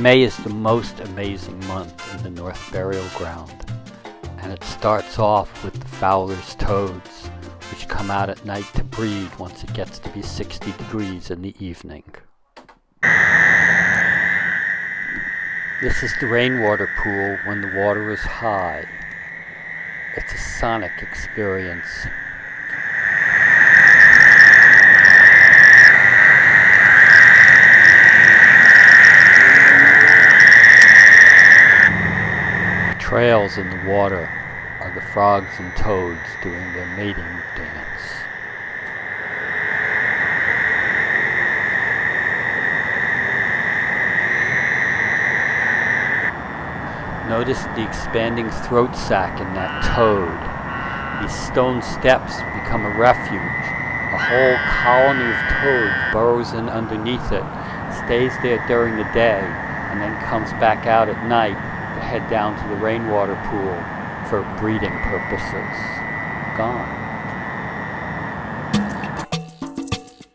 May is the most amazing month in the North Burial Ground, and it starts off with the fowler's toads, which come out at night to breed once it gets to be 60 degrees in the evening. This is the rainwater pool when the water is high. It's a sonic experience. The trails in the water are the frogs and toads doing their mating dance. Notice the expanding throat sac in that toad. These stone steps become a refuge. A whole colony of toads burrows in underneath it, stays there during the day, and then comes back out at night to head down to the rainwater pool for breeding purposes. Gone.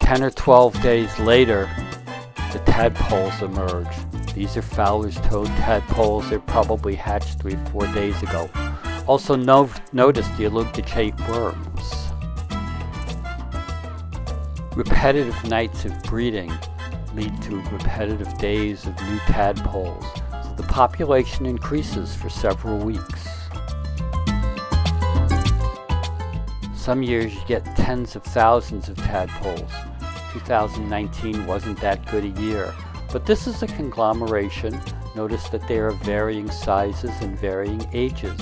10 or 12 days later, the tadpoles emerge. These are fowler's toad tadpoles. They're probably hatched 3 or 4 days ago. Also notice the elucidate worms. Repetitive nights of breeding lead to repetitive days of new tadpoles. So the population increases for several weeks. Some years you get tens of thousands of tadpoles. 2019 wasn't that good a year. But this is a conglomeration. Notice that they are of varying sizes and varying ages,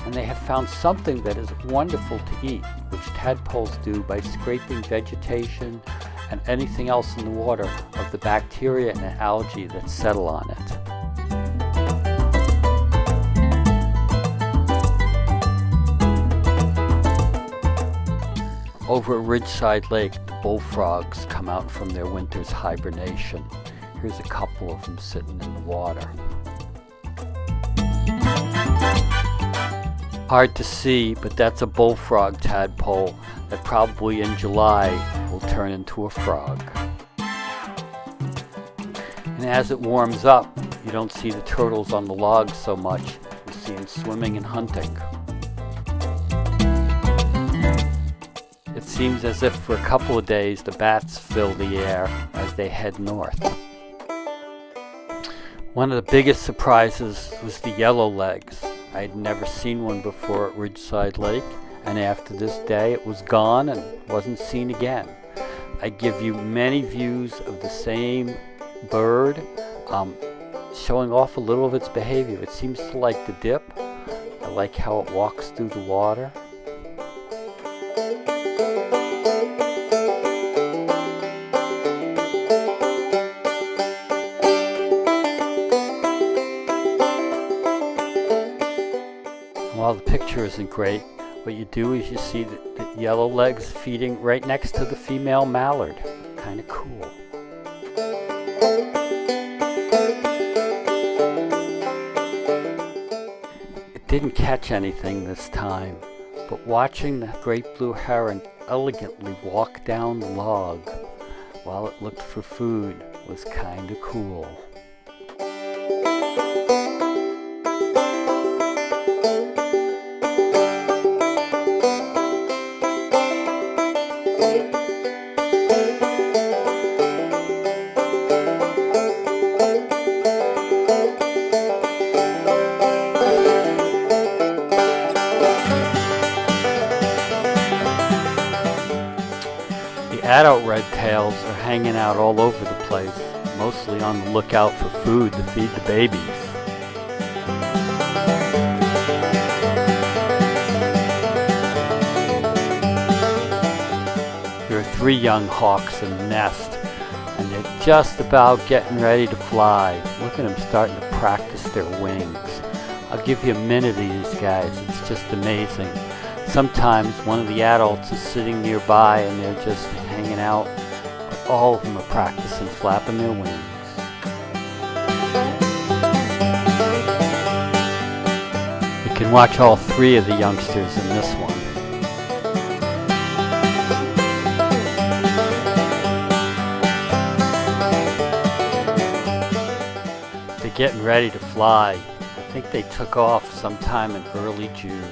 and they have found something that is wonderful to eat, which tadpoles do by scraping vegetation and anything else in the water of the bacteria and algae that settle on it. Over at Ridgeside Lake, the bullfrogs come out from their winter's hibernation. Here's a couple of them sitting in the water. Hard to see, but that's a bullfrog tadpole that probably in July will turn into a frog. And as it warms up, you don't see the turtles on the logs so much. You see them swimming and hunting. It seems as if for a couple of days the bats fill the air as they head north. One of the biggest surprises was the Yellowlegs. I had never seen one before at Ridgeside Lake, and after this day it was gone and wasn't seen again. I give you many views of the same bird, showing off a little of its behavior. It seems to like the dip. I like how it walks through the water. While the picture isn't great, what you do is you see the Yellowlegs feeding right next to the female mallard. Kind of cool. It didn't catch anything this time, but watching the great blue heron elegantly walk down the log while it looked for food was kind of cool. Adult redtails are hanging out all over the place, mostly on the lookout for food to feed the babies. There are 3 young hawks in the nest, and they're just about getting ready to fly. Look at them starting to practice their wings. I'll give you a minute of these guys, it's just amazing. Sometimes one of the adults is sitting nearby and they're just hanging out, but all of them are practicing flapping their wings. You can watch all 3 of the youngsters in this one. They're getting ready to fly. I think they took off sometime in early June.